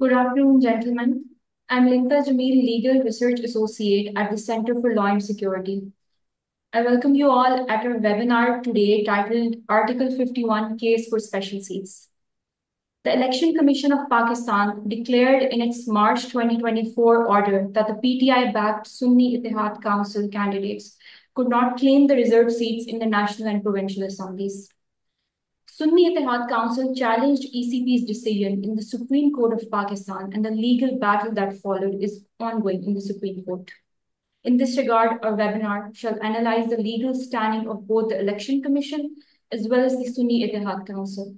Good afternoon, gentlemen. I'm Linka Jameel, Legal Research Associate at the Center for Law and Security. I welcome you all at our webinar today titled Article 51 Case for Special Seats. The Election Commission of Pakistan declared in its March 2024 order that the PTI-backed Sunni Ittihad Council candidates could not claim the reserved seats in the national and provincial assemblies. Sunni Ittihad Council challenged ECP's decision in the Supreme Court of Pakistan, and the legal battle that followed is ongoing in the Supreme Court. In this regard, our webinar shall analyze the legal standing of both the Election Commission as well as the Sunni Ittihad Council.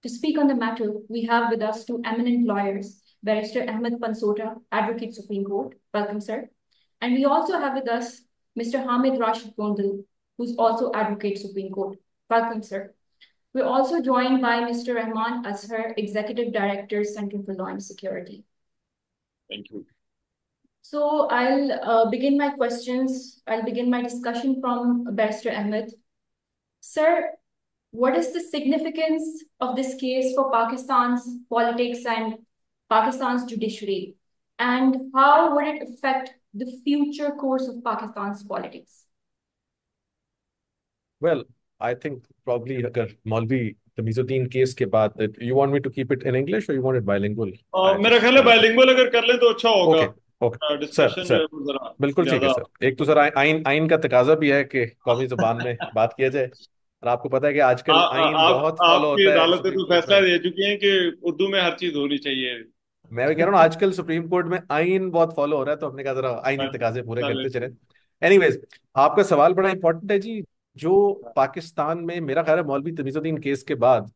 To speak on the matter, we have with us two eminent lawyers, Barrister Ahmed Pansota, Advocate Supreme Court. Welcome, sir. And we also have with us Mr. Hamid Rashid Gondal, who's also Advocate Supreme Court. Welcome, sir. We're also joined by Mr. Rahman Azhar, Executive Director, Center for Law and Security. Thank you. So I'll begin my questions. I'll begin my discussion from Barrister Ahmed. Sir, what is the significance of this case for Pakistan's politics and Pakistan's judiciary? And how would it affect the future course of Pakistan's politics? Well, I think probably अगर मौलवी Tamizuddin case के बाद, you want me to keep it in English or you want it bilingual? I मेरा just ख्याल है wanted to. Bilingual अगर कर लें तो अच्छा होगा। ओके ओके सर डिस्कशन जो सर है वो जरा बिल्कुल ठीक है ज्यादा। सर। एक तो सर आइन आइन का तकाजा भी है कि कौमी जुबान में बात किया जाए, और आपको पता है कि आजकल आइन बहुत फॉलो आपकी होता है अदालतें सुप्रीम तो कोर्ट फैसला में। दे चुकी हैं कि उर्दू में हर चीज होनी चाहिए। मैं भी कह रहा हूँ आजकल सुप्रीम कोर्ट में आइन बहुत फॉलो हो रहा है, तो हमने कहा जरा आइनी तकाजे पूरे चले करते चले। एनीवेज, आपका सवाल बड़ा इंपॉर्टेंट है जी। जो पाकिस्तान में मेरा ख्याल है मौलवी तमीजुद्दीन केस के बाद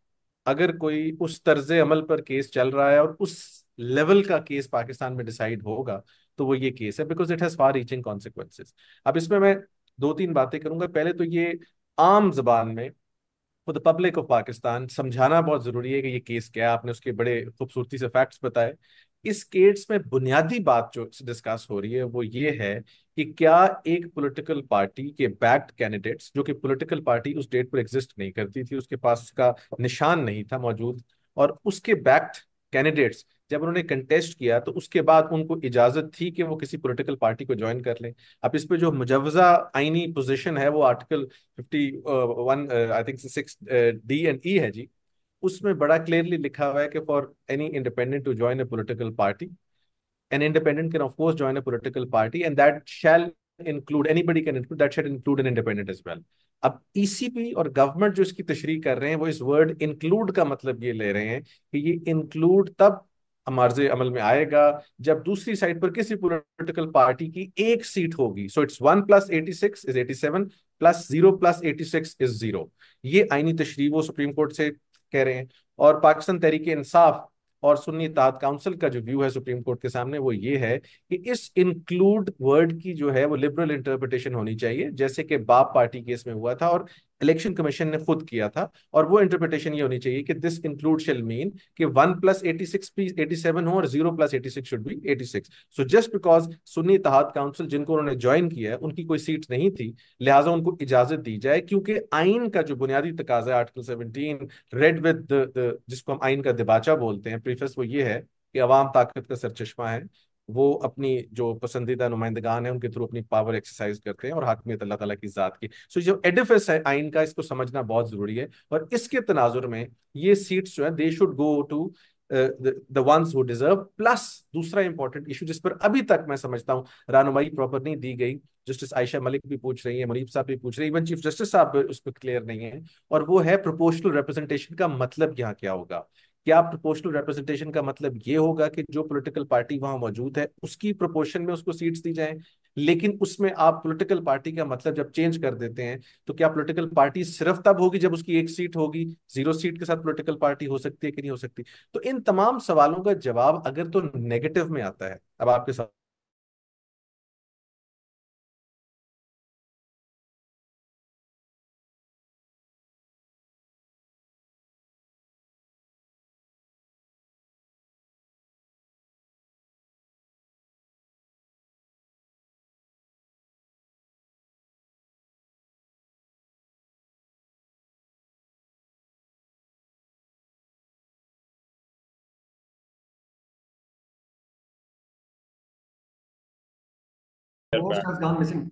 अगर कोई उस तर्ज अमल पर केस चल रहा है और उस लेवल का केस पाकिस्तान में डिसाइड होगा, तो वो ये केस है, because it has far reaching consequences. अब इसमें मैं दो तीन बातें करूंगा। पहले तो ये आम जबान में for the public of Pakistan समझाना बहुत जरूरी है कि ये केस क्या है। आपने उसके बड़े खूबसूरती से फैक्ट्स बताए। इस केस में बुनियादी बात जो डिस्कस हो रही है वो ये है कि क्या एक पॉलिटिकल पार्टी के बैक्ड कैंडिडेट्स, जो कि पॉलिटिकल पार्टी उस डेट पर एग्जिस्ट नहीं करती थी, उसके पास उसका निशान नहीं था मौजूद, और उसके बैक्ड कैंडिडेट्स जब उन्होंने कंटेस्ट किया तो उसके बाद उनको इजाजत थी कि वो किसी पॉलिटिकल पार्टी को ज्वाइन कर लें। अब इस पे जो मुजवजा आईनी पोजीशन है वो article 51 I think 6 D and E है जी। उसमें बड़ा क्लियरली लिखा हुआ है कि for any independent to join a political party, an independent can of course join a political party and that shall include, anybody can include, that shall include an independent as well। अब ECP और government जो इसकी तशरीह कर रहे हैं वो इस वर्ड इंक्लूड का मतलब ये ले रहे हैं कि ये इंक्लूड तब मार्जे अमल में आएगा जब दूसरी साइड पर किसी पॉलिटिकल पार्टी की एक सीट होगी। So it's 1 + 86 is 87 plus 0 + 86 is 0। ये आईनी तशरीह वो सुप्रीम कोर्ट से कह रहे हैं। और पाकिस्तान तहरीक इंसाफ और सुन्नी इत्तेहाद काउंसिल का जो व्यू है सुप्रीम कोर्ट के सामने वो ये है कि इस इंक्लूड वर्ड की जो है वो लिबरल इंटरप्रिटेशन होनी चाहिए, जैसे कि बाप पार्टी केस में हुआ था और इलेक्शन कमीशन ने खुद किया था। और वो इंटरप्रिटेशन ये होनी चाहिए कि दिस इंक्लूड शेल मीन कि 1 + 86 भी 87 हो और 0 + 86 should be 86। So just because Sunni Ittehad council जिनको उन्होंने ज्वाइन किया है उनकी कोई सीट नहीं थी, लिहाजा उनको इजाजत दी जाए, क्योंकि आइन का जो बुनियादी तकाजा है आर्टिकल 17 रेड विद द जिसको हम आइन का दिबाचा बोलते हैं प्रीफेस, वो ये है कि अवाम ताकत का सरचश्मा है। वो अपनी जो पसंदीदा नुमाइंदगान है उनके थ्रू अपनी पावर एक्सरसाइज करते हैं और हाकमियत अल्लाह ताला की जात की। सो जो एडिफिस है आइन का, इसको समझना बहुत जरूरी है। और इसके तनाजुर में ये सीट्स जो है they should go to the ones who deserve. Plus दूसरा इंपॉर्टेंट इशू जिस पर अभी तक मैं समझता हूँ रानुमाई प्रॉपर नहीं दी गई, जस्टिस आयशा मलिक भी पूछ रही है, मुनीब साहब भी पूछ रहे हैं, इवन चीफ जस्टिस साहब उस पर क्लियर नहीं है, और वो है प्रोपोर्शनल रिप्रेजेंटेशन का मतलब यहाँ क्या होगा। क्या प्रोपोर्शनल रिप्रेजेंटेशन का मतलब ये होगा कि जो पॉलिटिकल पार्टी वहां मौजूद है उसकी प्रोपोर्शन में उसको सीट्स दी जाएं, लेकिन उसमें आप पॉलिटिकल पार्टी का मतलब जब चेंज कर देते हैं तो क्या पॉलिटिकल पार्टी सिर्फ तब होगी जब उसकी एक सीट होगी, 0 सीट के साथ पॉलिटिकल पार्टी हो सकती है कि नहीं हो सकती। तो इन तमाम सवालों का जवाब अगर तो नेगेटिव में आता है, अब आपके साथ सकता है। host has gone missing.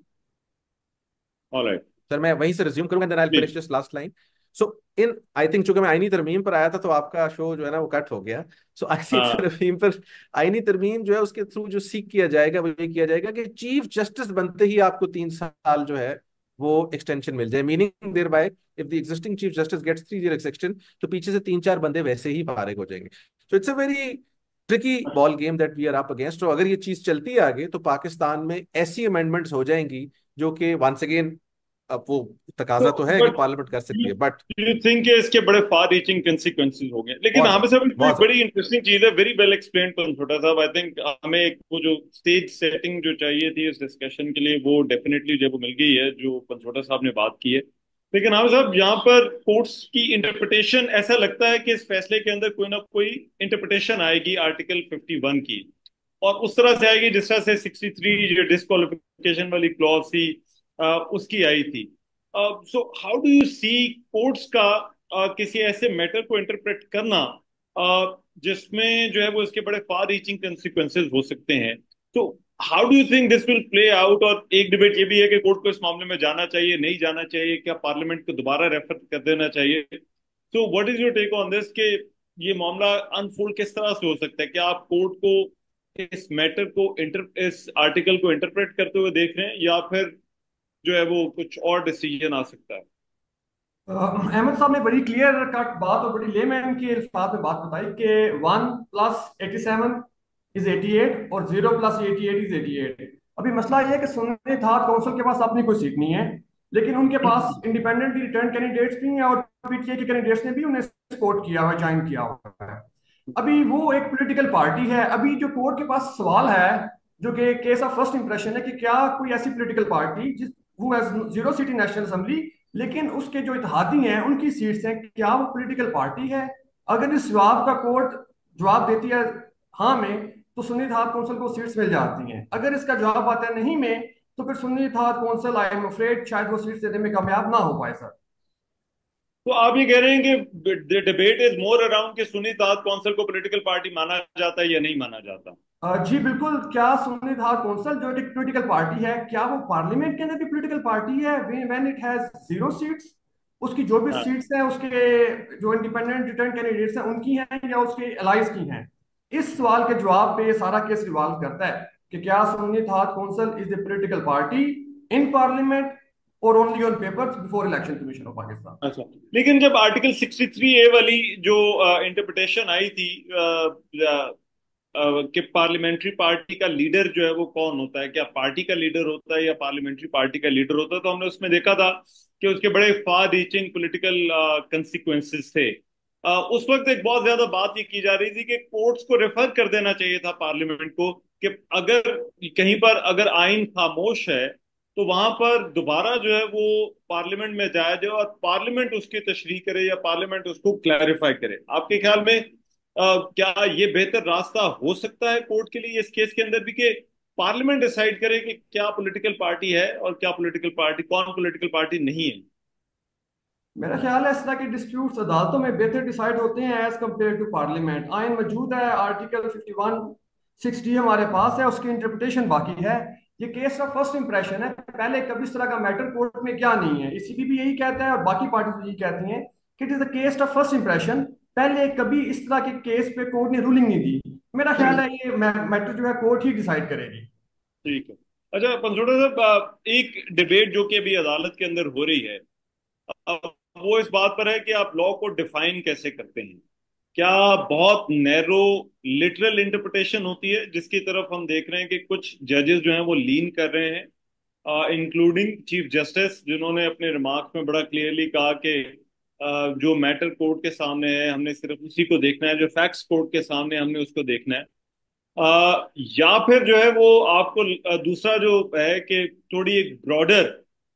Alright. Sir मैं वहीं से रिज्यूम करूंगा, then I finish please. This last line. So in I think, चूंकि मैं आईनी तरमीम पर आया था तो आपका शो जो है ना वो कट हो गया। सो आईनी हाँ। तरमीम पर, आईनी तरमीम जो है उसके थ्रू जो सीख किया जाएगा वो ये किया जाएगा कि चीफ जस्टिस बनते ही आपको 3 साल जो है वो एक्सटेंशन मिल जाए, meaning thereby if the existing chief justice gets 3 year extension, तो पीछे से 3-4 बंदे वैसे ही फारिग हो जाएंगे। So it's a very tricky ball game that we are up against. और अगर ये चीज चलती है आगे तो पाकिस्तान में ऐसी अमेंडमेंट्स हो जाएंगी जो कि वंस अगेन, अब वो तो तकाजा तो है कि बट पार्लियामेंट कर सकती यू है, बट यू थिंक इसके बड़े फार रीचिंग कंसिक्वेंसेस हो गए, लेकिन बहुत यहाँ पे ज्यादा, सब बहुत एक ज्यादा। बड़ी इंटरेस्टिंग चीज है, वेरी वेल एक्सप्लेन छोटा साहब। आई थिंक हमें वो जो स्टेज सेटिंग जो चाहिए थी इस डिस्कशन के लिए वो डेफिनेटली जब मिल गई है जो पंचोटा साहब ने बात की है। लेकिन हाँ साहब, यहाँ पर कोर्ट्स की इंटरप्रिटेशन, ऐसा लगता है कि इस फैसले के अंदर कोई ना कोई इंटरप्रिटेशन आएगी आर्टिकल 51 की, और उस तरह से आएगी जिस तरह से 63 जो डिस्क्वालिफिकेशन वाली क्लॉज थी उसकी आई थी। So how do you see courts का किसी ऐसे मैटर को इंटरप्रेट करना जिसमें जो है वो इसके बड़े फार रीचिंग कंसिक्वेंसेस हो सकते हैं? तो how do you think this will play out? और एक डिबेट ये भी है कि कोर्ट को इस मामले में जाना चाहिए, नहीं जाना चाहिए, क्या पार्लियामेंट को दोबारा रेफर कर देना चाहिए? तो what is your take on this कि ये मामला अनफोल्ड किस तरह से हो सकता है? क्या आप कोर्ट को इस मैटर को इस आर्टिकल को इंटरप्रेट करते हुए देख रहे हैं, या फिर जो है वो कुछ और डिसीजन आ सकता है? अहमद साहब ने बड़ी क्लियर कट बात और बड़ी लेमैन के अल्फाज में बात बताई कि 1 + 87 = 88 और 0 + 88 = 88। अभी मसला ये है कि सुन्नी इत्तेहाद काउंसिल के पास अपनी कोई सीट नहीं है, लेकिन उनके पास इंडिपेंडेंटली रिटर्न कैंडिडेट्स भी हैं और पीटीए के कैंडिडेट्स ने भी उन्हें सपोर्ट किया हुआ है, ज्वाइन किया हुआ है। अभी वो एक पॉलिटिकल पार्टी है। अभी जो कोर्ट के पास सवाल है, जो कि केस ऑफ फर्स्ट इंप्रेशन है, कि क्या कोई ऐसी पॉलिटिकल पार्टी जिस who has 0 seat in national assembly, लेकिन उसके जो इत्तेहादी हैं उनकी सीट्स हैं, क्या वो पॉलिटिकल पार्टी है? अगर इस जवाब का कोर्ट जवाब देती है हाँ में, तो सुन्नी इत्तेहाद कौंसिल को सीट्स मिल जाती हैं। अगर इसका जवाब आता है नहीं में, तो फिर Sunni Ittehad council, I am afraid, शायद वो सीट्स देने में कामयाब ना हो पाए सर। तो आप ये कह रहे हैं कि डिबेट इज मोर अराउंड कि सुन्नी इत्तेहाद कौंसिल को पॉलिटिकल पार्टी माना जाता है या नहीं माना जाता? जी बिल्कुल। क्या सुन्नी इत्तेहाद कौंसिल जो एक पॉलिटिकल पार्टी है, क्या वो पार्लियामेंट के अंदर भी पॉलिटिकल पार्टी है व्हेन इट हैज 0 सीट्स? उसकी जो भी हाँ। सीट्स हैं, उसके जो इंडिपेंडेंट रिटर्न कैंडिडेट्स हैं उनकी हैं या उसके एलाइज की हैं? इस सवाल के जवाब पे ये सारा केस रिवॉल्व करता है कि क्या Sunni Ittehad council is a political party in parliament और only on papers before election commission of Pakistan. अच्छा, लेकिन जब आर्टिकल 63A वाली जो इंटरप्रिटेशन आई थी कि पार्लियामेंट्री पार्टी का लीडर जो है वो कौन होता है, क्या पार्टी का लीडर होता है या पार्लियामेंट्री पार्टी का लीडर होता है, तो हमने उसमें देखा था कि उसके बड़े फार रीचिंग पॉलिटिकल कंसिक्वेंसेस थे। उस वक्त एक बहुत ज्यादा बात ये की जा रही थी कि कोर्ट्स को रेफर कर देना चाहिए था पार्लियामेंट को, कि अगर कहीं पर अगर आइन खामोश है तो वहां पर दोबारा जो है वो पार्लियामेंट में जाया जाए और पार्लियामेंट उसकी तशरीह करे या पार्लियामेंट उसको क्लैरिफाई करे। आपके ख्याल में क्या ये बेहतर रास्ता हो सकता है कोर्ट के लिए इस केस के अंदर भी, कि पार्लियामेंट डिसाइड करे कि क्या पॉलिटिकल पार्टी है और क्या पॉलिटिकल पार्टी, कौन पॉलिटिकल पार्टी नहीं है? मेरा ख्याल है इस तरह के डिस्प्यूट्स अदालतों में बेहतर डिसाइड होते हैं एज कम्पेयर टू पार्लियामेंट। आइन मौजूद है, आर्टिकल 51 60 हमारे पास है, उसकी इंटरप्रिटेशन बाकी है। ये केस का फर्स्ट इंप्रेशन है, पहले कभी इस तरह का मैटर कोर्ट में क्या नहीं है। ईसीबी भी यही कहता है और बाकी पार्टी यही कहती हैं कि it is the case of first impression. पहले कभी इस तरह के केस पे कोर्ट ने रूलिंग नहीं दी। मेरा ख्याल है ये मैटर जो है कोर्ट ही डिसाइड करेगी। ठीक है। अच्छा पंचोड़ा साहब, एक डिबेट जो कि अभी अदालत के अंदर हो रही है, अब वो इस बात पर है कि आप लॉ को डिफाइन कैसे करते हैं। क्या बहुत नैरो लिटरल इंटरप्रिटेशन होती है जिसकी तरफ हम देख रहे हैं कि कुछ जजेस जो हैं वो लीन कर रहे हैं, इंक्लूडिंग चीफ जस्टिस, जिन्होंने अपने रिमार्क्स में बड़ा क्लियरली कहा कि जो मैटर कोर्ट के सामने है हमने सिर्फ उसी को देखना है, जो फैक्ट्स कोर्ट के सामने हमने उसको देखना है। या फिर जो है वो आपको दूसरा जो है कि थोड़ी एक ब्रॉडर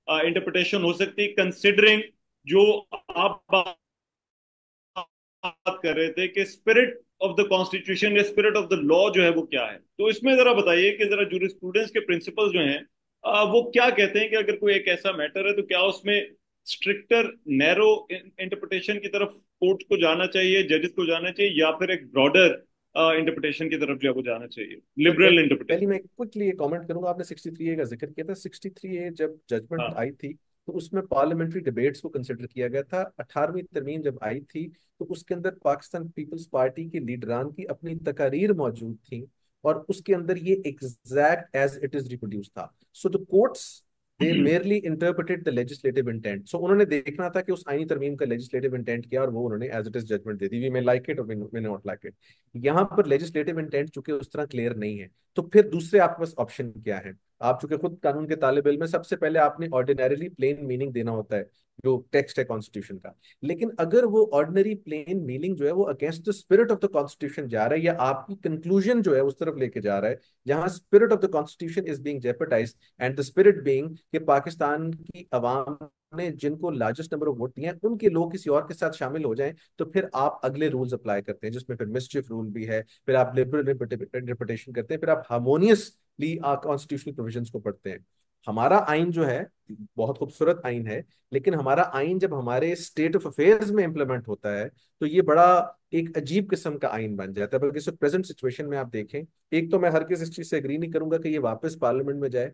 इंटरप्रिटेशन हो सकती है, कंसिडरिंग जो आप बात कर रहे थे कि स्पिरिट ऑफ द कॉन्स्टिट्यूशन या स्पिरिट ऑफ द लॉ जो है वो क्या है। तो इसमें जरा बताइए कि जरा जूरिस्प्रूडेंस के प्रिंसिपल्स जो हैं वो क्या कहते हैं कि अगर कोई एक ऐसा मैटर है तो क्या उसमें स्ट्रिक्टर नैरो इंटरप्रिटेशन की तरफ कोर्ट को जाना चाहिए, जजेस को जाना चाहिए, या फिर एक ब्रॉडर इंटरप्रिटेशन की तरफ जो है वो जाना चाहिए, लिबरल पहले इंटरप्रिटेशन। मैं क्विकली कमेंट करूंगा। आपने 63A का जिक्र किया था। 63A जब जजमेंट हाँ। आई थी तो उसमें पार्लियामेंट्री डिबेट्स को कंसिडर किया गया था। 18वीं तरमीम जब आई थी तो उसके अंदर पाकिस्तान पीपल्स पार्टी के लीडरान की अपनी तकारीर मौजूद थी और उसके अंदर ये exact as it is reproduce था। So the courts they merely interpreted the legislative intent. सो उन्होंने देखना था कि उस आईनी तरमीम का लेजिस्लेटिव इंटेंट क्या और वो उन्होंने एज इट इज जजमेंट दे दी। वी मे लाइक इट और वी नॉट लाइक इट। यहाँ पर लेजिस्लेटिव इंटेंट चूंकि उस तरह क्लियर नहीं है तो फिर दूसरे आपके पास ऑप्शन क्या है। आप चूंकि खुद कानून के तालिब इल्म में, सबसे पहले आपने ऑर्डिनरीली प्लेन मीनिंग देना होता है जो टेक्स्ट है कॉन्स्टिट्यूशन का। लेकिन अगर वो ऑर्डिनरी प्लेन मीनिंग जो है वो against the spirit of the constitution जा रहा है या आपकी कंक्लूजन जो है उस तरफ लेके जा रहा है जहां spirit of the constitution is being jeopardised and the spirit being कि पाकिस्तान की अवाम ने जिनको लार्जेस्ट नंबर ऑफ वोट दिए हैं उनके लोग किसी और के साथ शामिल हो जाएं तो फिर आप अगले रूल्स अप्लाई करते हैं जिसमें फिर मिसचिफ रूल भी है। फिर आप लिबरल इंटरप्रिटेशन करते हैं। फिर आप हार्मोनियसली कॉन्स्टिट्यूशनल प्रोविजंस को पढ़ते हैं। हमारा आइन जो है बहुत खूबसूरत आइन है लेकिन हमारा आइन जब हमारे स्टेट ऑफ अफेयर्स में इंप्लीमेंट होता है तो ये बड़ा एक अजीब किस्म का आइन बन जाता है। बल्कि इस प्रेजेंट सिचुएशन में आप देखें, एक तो मैं हर किस इस चीज से एग्री नहीं करूंगा कि ये वापस पार्लियामेंट में जाए।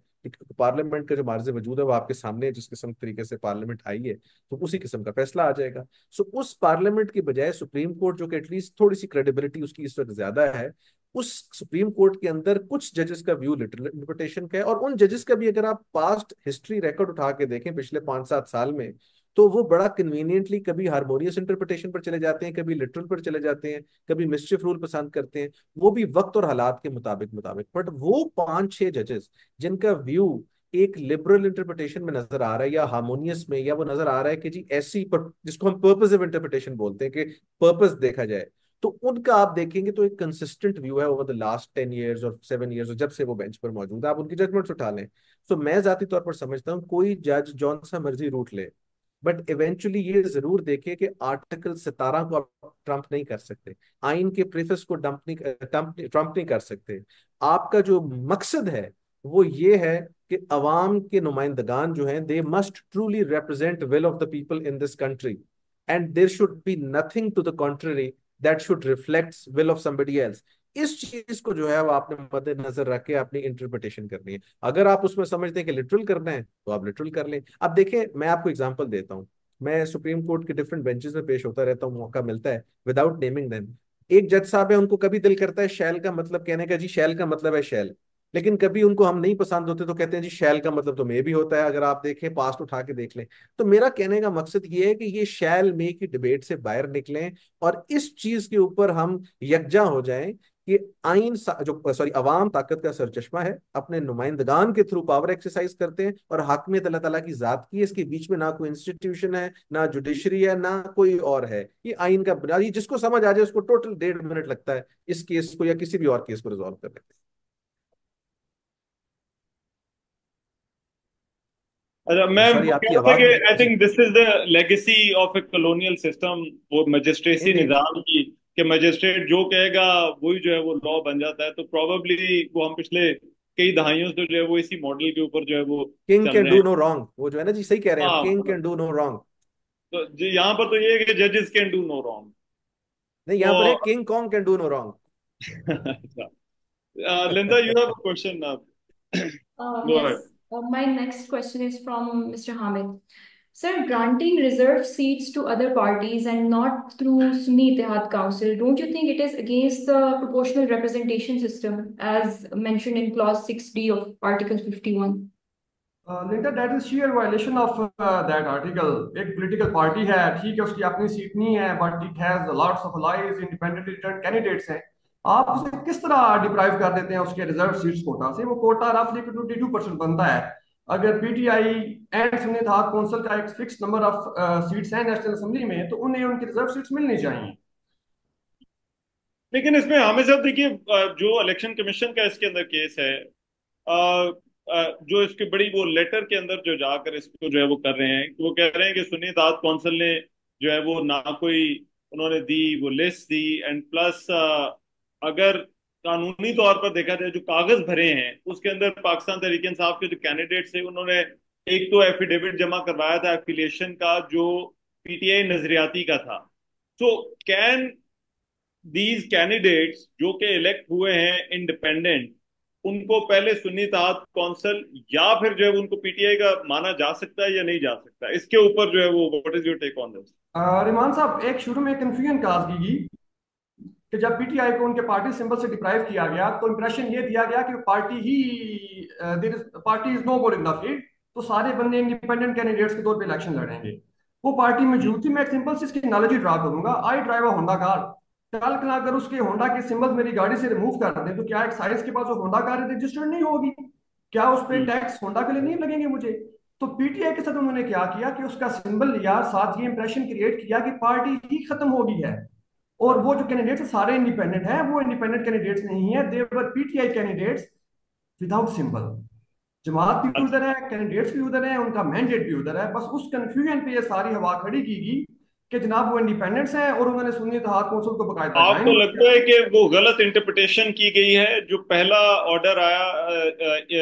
पार्लियामेंट का जो मार्ज वजूद है वो आपके सामने है, जिस किस्म तरीके से पार्लियामेंट आई है तो उसी किस्म का फैसला आ जाएगा। सो उस पार्लियामेंट की बजाय सुप्रीम कोर्ट जो कि एटलीस्ट थोड़ी सी क्रेडिबिलिटी उसकी इस वक्त ज्यादा है, उस सुप्रीम कोर्ट के अंदर कुछ जजेस का व्यू लिटरल इंटरप्रिटेशन का है। और उन जजेस का भी अगर आप पास्ट हिस्ट्री रिकॉर्ड उठा के देखें पिछले 5-7 साल में तो वो बड़ा कन्वीनियंटली कभी हार्मोनियस इंटरप्रिटेशन पर चले जाते हैं, कभी लिटरल पर चले जाते हैं, कभी मिसचिफ रूल पसंद करते हैं, वो भी वक्त और हालात के मुताबिक मुताबिक। बट वो 5-6 जजेस जिनका व्यू एक लिबरल इंटरप्रिटेशन में नजर आ रहा है या हार्मोनियस में, या वो नजर आ रहा है कि जी ऐसी पर, जिसको हम पर्पसिव इंटरप्रिटेशन बोलते हैं कि पर्पस देखा जाए, तो उनका आप देखेंगे तो एक कंसिस्टेंट व्यू है ओवर द लास्ट 10 ईयर्स और 7 ईयर्स और जब से वो बेंच पर मौजूद है। आप उनकी जजमेंट्स उठा लें। तो मैं जाती तौर पर समझता हूँ कोई जज जौन सा मर्जी रूट ले बट इवेंचुअली ये जरूर देखे कि आर्टिकल 17 को आप ट्रम्प नहीं कर सकते, आइन के प्रेफेस को ट्रम्प नहीं कर सकते। आपका जो मकसद है वो ये है कि अवाम के नुमाइंदगान जो हैं they must truly represent will of the people in this country and there should be nothing to the contrary that should reflect will of somebody else. इस चीज को जो है वो आपने मद्देनजर रख के अपनी इंटरप्रिटेशन करनी है। अगर आप उसमें समझते हैं कि लिटरल करना है तो आप लिटरल कर लें। अब देखें, मैं आपको एग्जांपल देता हूँ। मैं सुप्रीम कोर्ट के डिफरेंट बेंचेस में पेश होता रहता हूँ, मौका मिलता है विदाउट नेमिंग देम। एक जज साहब है, उनको कभी दिल करता है शैल का मतलब कहने का, जी शैल का मतलब है शैल। लेकिन कभी उनको हम नहीं पसंद होते तो कहते हैं जी शैल का मतलब तो मे भी होता है। अगर आप देखें पास्ट उठा के देख लें तो मेरा कहने का मकसद ये है कि ये शैल मे की डिबेट से बाहर निकलें और इस चीज के ऊपर हम यकजा हो जाएं कि जो सॉरी अवाम ताकत का सरचश्मा है, अपने नुमाइंदगान के थ्रू पावर एक्सरसाइज करते हैं और हाकमियत अल्लाह ताला की जात की है। इसके बीच में ना कोई इंस्टीट्यूशन है, ना जुडिशरी है, ना कोई और है। ये आइन का बुनियादी जिसको समझ आ जाए उसको टोटल 1.5 मिनट लगता है इस केस को या किसी भी और केस को रिजॉल्व करने में। अच्छा, मैं सॉरी वो कह आपकी रहा था आवाज कि मुझे आई जी। Think this is the legacy of a colonial system, वो मजिस्ट्रेसी इंडीड। निजाम की, कि मजिस्ट्रेट जो कहेगा वही जो है वो लॉ बन जाता है। तो प्रोबेबली वो हम पिछले कई दहाइयों से जो है वो इसी मॉडल के ऊपर जो है वो किंग चल कैन रहे डू हैं। नो रॉन्ग, वो जो है ना जी, सही कह रहे हैं आप, किंग हाँ। Can do no wrong. तो जी यहाँ पर तो ये है कि जजेस कैन डू नो रॉन्ग। नहीं, तो यहाँ पर है किंग कॉन्ग can do no wrong. Linda, you have a question now. Go ahead. Yes, my next question is from Mr. Hamid. Sir, granting reserved seats to other parties and not through Sunni Ittihad Council, don't you think it is against the proportional representation system as mentioned in clause 6D of Article 51? Linda, that is sheer violation of that article. एक political party है, ठीक है, उसकी अपनी seat नहीं है, but it has lots of allies independently return candidates हैं। आप उसे किस तरह डिप्राइव कर देते हैं उसके रिजर्व सीट्स कोटा से? वो कोटा रफली 22% बनता है। अगर PTI and Sunni Ittehad council का एक फिक्स नंबर ऑफ सीट्स हैं नेशनल असेंबली में, तो उन्हें उनकी रिजर्व सीट्स मिलनी चाहिए। लेकिन इसमें हमें साहब देखिए, जो इलेक्शन कमीशन का इसके अंदर केस है, जो इसकी बड़ी वो लेटर के अंदर जो जाकर इसको जो है वो कर रहे हैं, वो कह रहे हैं कि सुन्नी इत्तेहाद कौंसिल ने जो है वो ना कोई उन्होंने दी वो लिस्ट दी, एंड प्लस अगर कानूनी तौर पर देखा जाए जो कागज भरे हैं उसके अंदर पाकिस्तान तहरीक इंसाफ के जो कैंडिडेट्स थे उन्होंने एक तो एफिडेविट जमा करवाया था एफिलिएशन का जो पीटीआई नजरियाती का था। सो कैन दीज कैंडिडेट्स जो कि इलेक्ट हुए हैं इंडिपेंडेंट, उनको पहले सुन्नी तहात कौंसिल या फिर जो है उनको पीटीआई का माना जा सकता है या नहीं जा सकता, इसके ऊपर जो है वो what is your take on this? रिमान साहब, एक शुरू में कंफ्यूजन काज की गई कि जब पीटीआई को उनके पार्टी सिंबल से डिप्राइव किया गया तो इंप्रेशन ये दिया गया कि पार्टी ही party is no more in the field, तो सारे बंदे इंडिपेंडेंट कैंडिडेट्स के तौर पे इलेक्शन लड़ेंगे। वो पार्टी मौजूद थी। मैं एक सिंपल सी इसकी एनालॉजी ड्रा करूंगा। I drive a Honda car. कल कल अगर उसके होंडा के सिंबल मेरी गाड़ी से रिमूव कर दें तो क्या एक साइज के पास जो होंडा कार रजिस्टर्ड नहीं होगी? क्या उस पर टैक्स होंडा के लिए नहीं लगेंगे मुझे? तो पीटीआई के साथ उन्होंने क्या किया कि उसका सिंबल लिया, साथ ये इंप्रेशन क्रिएट किया कि पार्टी ही खत्म हो गई है। और वो जो कैंडिडेट्स सारे इंडिपेंडेंट हैं, वो इंडिपेंडेंट कैंडिडेट्स नहीं है, देवर पीटीआई कैंडिडेट्स विदाउट सिंबल। जमात भी उधर है, कैंडिडेट्स भी उधर है, उनका मैंडेट भी उधर है। बस उस कंफ्यूजन पे ये सारी हवा खड़ी की गई कि जनाब वो इंडिपेंडेंट्स हैं और उन्होंने सुन्नी इत्तेहाद कौंसिल को बकायदा आपको ज्वाइन लगता किया। है कि वो गलत इंटरप्रिटेशन की गई है? जो पहला ऑर्डर आया,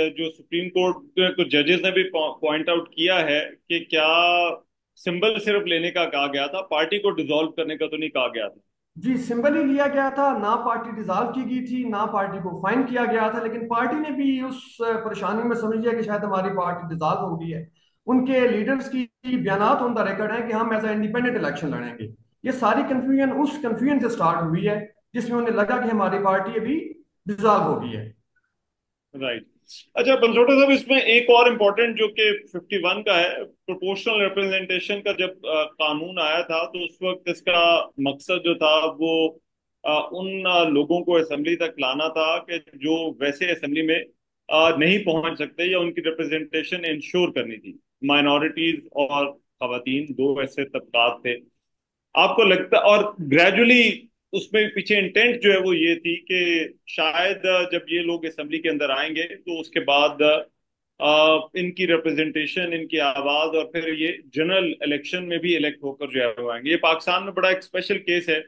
जो सुप्रीम कोर्ट के कुछ जजेस ने भी पॉइंट आउट किया है कि क्या सिंबल सिर्फ लेने का कहा गया था, पार्टी को डिसॉल्व करने का तो नहीं कहा गया था? जी, सिंबल ही लिया गया था, ना पार्टी डिसॉल्व की गई थी, ना पार्टी को फाइन किया गया था। लेकिन पार्टी ने भी उस परेशानी में समझ लिया कि शायद हमारी पार्टी डिसॉल्व हो गई है। उनके लीडर्स की बयानात ऑन द रिकॉर्ड है कि हम एज इंडिपेंडेंट इलेक्शन लड़ेंगे। ये सारी कंफ्यूजन उस कंफ्यूजन से स्टार्ट हुई है जिसमें उन्हें लगा कि हमारी पार्टी अभी डिसॉल्व हो गई है। राइट। अच्छा बनसोटा साहब, इसमें एक और इम्पोर्टेंट जो कि 51 का है, प्रोपोर्शनल रिप्रेजेंटेशन का जब कानून आया था तो उस वक्त इसका मकसद जो था वो उन लोगों को असेंबली तक लाना था कि जो वैसे असेंबली में नहीं पहुंच सकते, या उनकी रिप्रेजेंटेशन इंश्योर करनी थी। माइनॉरिटीज और खवातीन, दो ऐसे तबकात थे। आपको लगता, और ग्रेजुअली उसमें पीछे इंटेंट जो है वो ये थी कि शायद जब ये लोग असेंबली के अंदर आएंगे तो उसके बाद इनकी रिप्रेजेंटेशन, इनकी आवाज, और फिर ये जनरल इलेक्शन में भी इलेक्ट होकर जो है वो आएंगे। ये पाकिस्तान में बड़ा एक स्पेशल केस है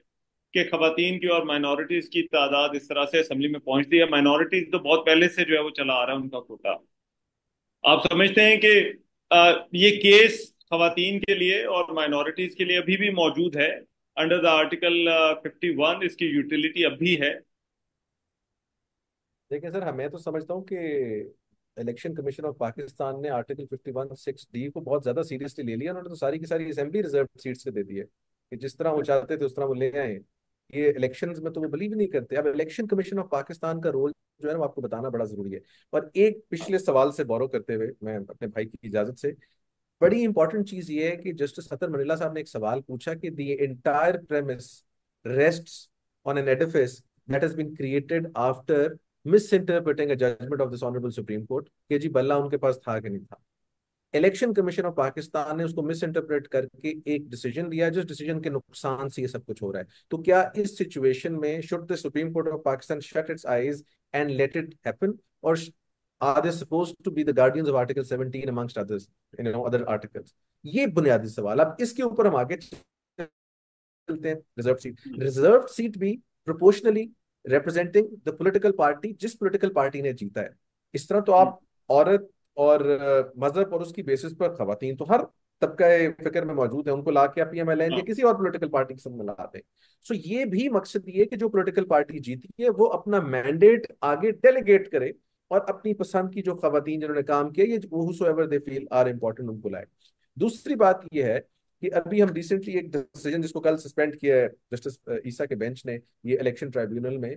कि खवातीन की और माइनॉरिटीज की तादाद इस तरह से असेंबली में पहुंचती है। माइनॉरिटीज तो बहुत पहले से जो है वो चला आ रहा है उनका कोटा। आप समझते हैं कि ये केस खवातीन के लिए और माइनॉरिटीज के लिए अभी भी मौजूद है अंडर द आर्टिकल 51? इसकी यूटिलिटी अभी है? देखिए सर, मैं तो समझता हूँ कि इलेक्शन कमीशन ऑफ पाकिस्तान ने आर्टिकल 51(6)(d) को बहुत ज्यादा सीरियसली ले लिया। उन्होंने तो सारी की सारी असेंबली रिजर्व सीट से दे दी है कि जिस तरह वो चाहते थे उस तरह वो ले आए। ये इलेक्शंस में तो वो बिलीव नहीं करते। अब इलेक्शन कमीशन ऑफ पाकिस्तान का रोल जो है ना, वो आपको बताना बड़ा जरूरी है। और एक पिछले सवाल से बोरो करते हुए मैं अपने भाई की इजाजत से, बड़ी इंपॉर्टेंट चीज ये है कि जस्टिस अतर मनीला साहब ने एक सवाल पूछा कि the entire premise rests on an edifice that has been created after misinterpreting a judgement of this honourable supreme court, कि जी बल्ला उनके पास था कि नहीं था। इलेक्शन कमीशन ऑफ पाकिस्तान ने उसको मिस इंटरप्रेट करके एक डिसीजन लिया, जिस डिसीजन के नुकसान से ये सब कुछ हो रहा है। तो क्या इस सिचुएशन में should the supreme court of Pakistan shut its eyes and let it happen, और are they supposed to be the guardians of article 17 amongst others, other articles? ये बुनियादी सवाल। अब इसके ऊपर हम आगे चलते हैं। रिजर्व सीट भी proportionally representing the political party जिस पॉलिटिकल पार्टी ने जीता है। इस तरह तो आप औरत और मजहब और उसकी बेसिस पर खवातीन तो हर तबका फिक्र में मौजूद है, उनको ला के आप पीएमएलएन या हाँ। किसी और पॉलिटिकल पार्टी के संग मिलाते हैं। सो ये भी मकसद ये कि जो पॉलिटिकल पार्टी जीती है वो अपना मैंडेट आगे डेलीगेट करे और अपनी पसंद की जो खवातीन जिन्होंने काम किया, ये whosoever they feel are important, उनको लाए। दूसरी बात ये है कि अभी हम रिसेंटली एक डिसीजन जिसको कल सस्पेंड किया है जस्टिस ईसा के बेंच ने, ये इलेक्शन ट्राइब्यूनल में,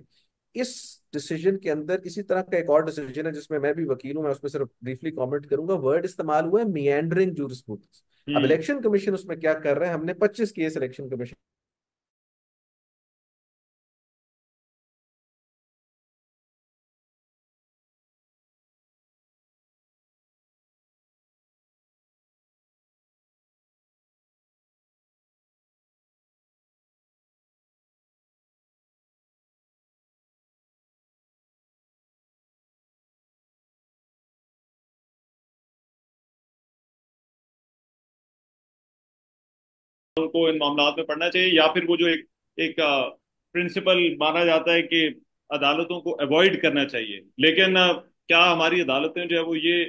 इस डिसीजन के अंदर इसी तरह का एक और डिसीजन है जिसमें मैं भी वकील हूं, मैं उसमें सिर्फ ब्रीफली कमेंट करूंगा। वर्ड इस्तेमाल हुआ है मिएंडरिंग जूरिस्प्रूडेंस। अब हम्म। इलेक्शन कमीशन उसमें क्या कर रहे हैं, हमने 25 केस इलेक्शन कमीशन को इन मामलों में पढ़ना चाहिए, या फिर वो जो एक एक प्रिंसिपल माना जाता है कि अदालतों को अवॉइड करना चाहिए, लेकिन क्या हमारी अदालतें जो है वो ये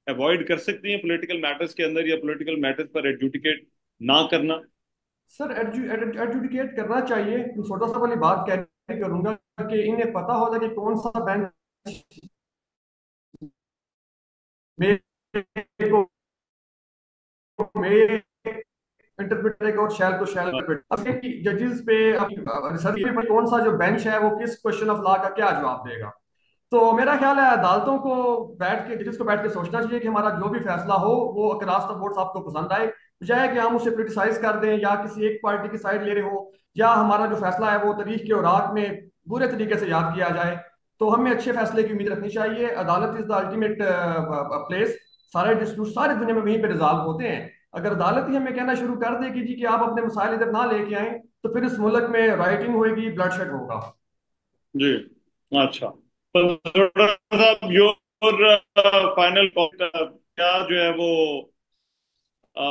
अवॉइड कर सकती हैं पॉलिटिकल मैटर्स के अंदर, या पॉलिटिकल मैटर्स पर एडजुडिकेट ना करना? सर एडजुडिकेट करना चाहिए। छोटा सा वाली बात कैरी करूंगा कि इन्हें पता होगा कि कौन सा बेंच मेरे को इंटरप्रेट करेगा और शैल को शैल हाँ, इंटरप्रेट। अब जजेस पे रिसर्च पे कौन सा जो बेंच है वो किस क्वेश्चन ऑफ लॉ का क्या जवाब देगा। तो मेरा ख्याल है अदालतों को बैठ के जजेस को बैठ के सोचना चाहिए कि हमारा जो भी फैसला हो वो अक्रॉस द बोर्ड आपको पसंद आए, बजाय कि हम उसे क्रिटिसाइज कर दें या किसी एक पार्टी की साइड ले रहे हो, या हमारा जो फैसला है वो तारीख के औराक में बुरे तरीके से याद किया जाए। तो हमें अच्छे फैसले की उम्मीद रखनी चाहिए। अदालत इज द अल्टीमेट प्लेस। सारे डिस्प्यूट सारी दुनिया में वहीं पे रिजॉल्व होते हैं। अगर अदालत ही हमें कहना शुरू कर दे कि जी कि आप अपने मसाइल इधर ना लेके आए, तो फिर इस मुल्क में राइटिंग होगी, ब्लडशेड होगा। जी, अच्छा। तो थोड़ा सा योर फाइनल पॉइंट क्या जो है वो अ,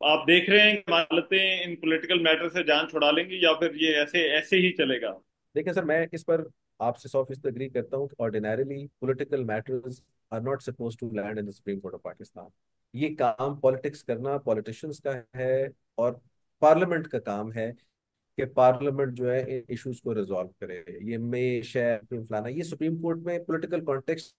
आप देख रहे हैं कि अदालतें इन पॉलिटिकल मैटर से जान छुड़ा लेंगी या फिर ये ऐसे ऐसे ही चलेगा? देखिए सर, मैं इस पर आपसे 100% एग्री करता हूँ कि ordinarily political matters are not suppose to land in the supreme court of Pakistan. ये काम पॉलिटिक्स करना पॉलिटिशियंस का है, और पार्लियामेंट का काम है कि पार्लियामेंट जो है इन इश्यूज को रिजॉल्व करे। ये मे शेयर फलाना, ये सुप्रीम कोर्ट में पॉलिटिकल कॉन्टेक्स्ट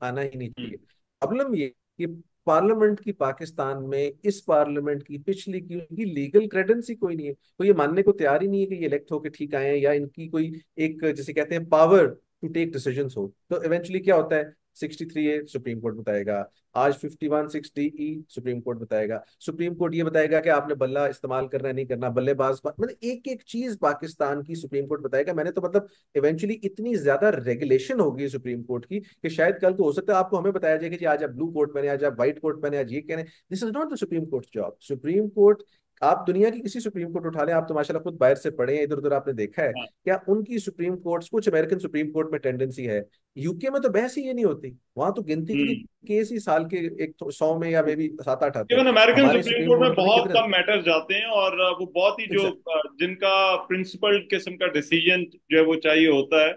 आना ही नहीं हम्म। चाहिए। प्रॉब्लम ये कि पार्लियामेंट की पाकिस्तान में, इस पार्लियामेंट की पिछली की उनकी लीगल क्रेडेंसी कोई नहीं है। तो ये मानने को तैयार ही नहीं है कि ये इलेक्ट होकर ठीक आए हैं, या इनकी कोई एक जिसे कहते हैं पावर टू टेक डिसीजंस हो। तो इवेंचुअली क्या होता है, 63A सुप्रीम कोर्ट बताएगा, आज 5160E सुप्रीम कोर्ट बताएगा। सुप्रीम कोर्ट ये बताएगा कि आपने बल्ला इस्तेमाल करना है नहीं करना, बल्लेबाज मतलब एक एक चीज पाकिस्तान की सुप्रीम कोर्ट बताएगा। मैंने तो मतलब इवेंचुअली इतनी ज्यादा रेगुलेशन होगी सुप्रीम कोर्ट की कि शायद कल तो हो सकता है आपको हमें बताया जाए कि जी आज आप ब्लू कोर्ट पहने, आज आप व्हाइट कोर्ट पहने, आज ये कहने। This is not the supreme court job. Supreme court, आप दुनिया की किसी सुप्रीम कोर्ट उठा लें, आप तो माशाल्लाह खुद बाहर से पढ़े हैं, इधर उधर आपने देखा है, हाँ, क्या उनकी सुप्रीम कोर्ट्स, कुछ अमेरिकन सुप्रीम कोर्ट में टेंडेंसी है। यूके में तो बहस ही ये नहीं होती, वहां तो गिनती के हम्म। केस ही साल के 100 में या मे भी 7-8 आते हैं। इवन अमेरिकन हमारे सुप्रीम सुप्रीम कोर्ट कोर्ट में में पता नहीं बहुत कितने। कम मैटर्स जाते हैं और वो बहुत ही जो जिनका प्रिंसिपल किस्म का डिसीजन जो है वो चाहिए होता है,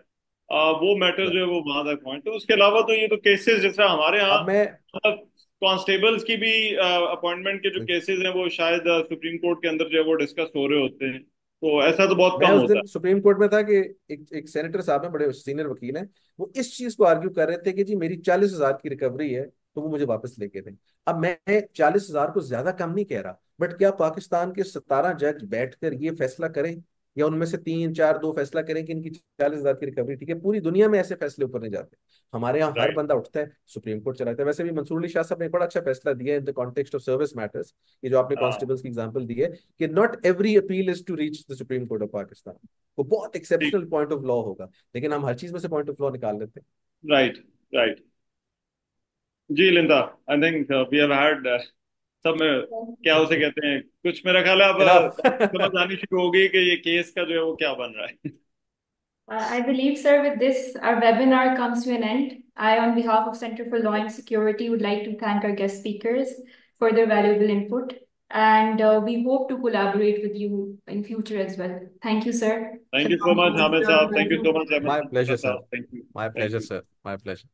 वो मैटर जो है वो वहां तक पहुंचते हैं। उसके अलावा तो ये तो केसेस जैसा हमारे यहाँ अब मैं मतलब कांस्टेबल्स की भी अपॉइंटमेंट के जो केसेस हैं वो शायद सुप्रीम कोर्ट के अंदर जो है वो डिस्कस हो रहे होते हैं। तो ऐसा तो बहुत मैं कम उस होता दिन सुप्रीम कोर्ट में था कि एक सेनेटर साहब हैं, बड़े सीनियर वकील हैं, वो इस चीज को आर्ग्यू कर रहे थे कि जी मेरी 40,000 की रिकवरी है, तो वो मुझे वापस लेके दें। अब मैं 40,000 को ज्यादा कम नहीं कह रहा, बट क्या पाकिस्तान के 17 जज बैठकर ये फैसला करें, या उनमें से 3 4 2 फैसला करें कि इनकी 40,000 की रिकवरी ठीक है? पूरी दुनिया में ऐसे फैसले ऊपर नहीं जाते। हमारे यहाँ है। हर राइट। बंदा उठता है, सुप्रीम कोर्ट चलाता है। वैसे भी मंसूर अली शाह साहब ने एक बड़ा अच्छा फैसला दिया in the context of service matters, ये जो आपने हाँ, कॉन्स्टेबल्स की एग्जांपल दी है, कि not every appeal is to reach the supreme court of Pakistan. वो बहुत ठीक। एक्सेप्शनल पॉइंट ऑफ लॉ होगा, लेकिन हम हर चीज में से पॉइंट ऑफ लॉ निकाल लेते हैं। राइट। राइट। जी Linda, I think we have had सब में क्या उसे कहते हैं कुछ, मेरा ख्याल है अब इनफ। समझ आनी शुरू हो गई कि ये केस का जो है वो क्या बन रहा है। I believe, sir, with this, our webinar comes to an end. I, on behalf of Center for Law and Security, would like to thank our guest speakers for their valuable input, and we hope to collaborate with you in future as well. Thank you, sir. Thank you so much Hamid sahab, thank you so much my Ahmad pleasure sir, sahab, thank you, my thank pleasure you. Sir, my pleasure.